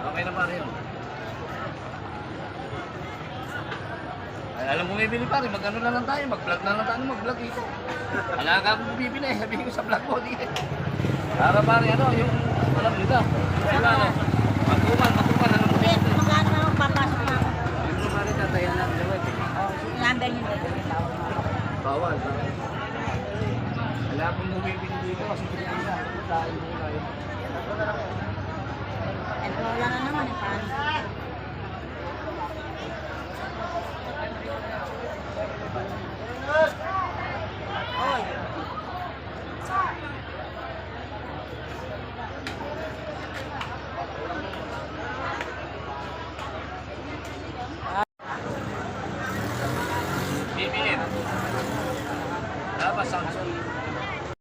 Okay na pare yun. Ay, alam mo may bili pare, mag-ano na lang tayo, mag-vlog na lang tayo, mag-vlog dito. Wala ka akong bibili, sabihin ko sa vlog ko, di. Para pare ano, yung alam nila. Diba ano? Matuman, alam mo dito. Magkano na magpapasok na ako? Yung pare tataya lang, diba? Number niyo ba? Bawal. Wala akong bumibili dito kasi pinagkita. Tayo mo tayo. Wala na naman eh, paano? Oy. Bibili. Dapat Samsung.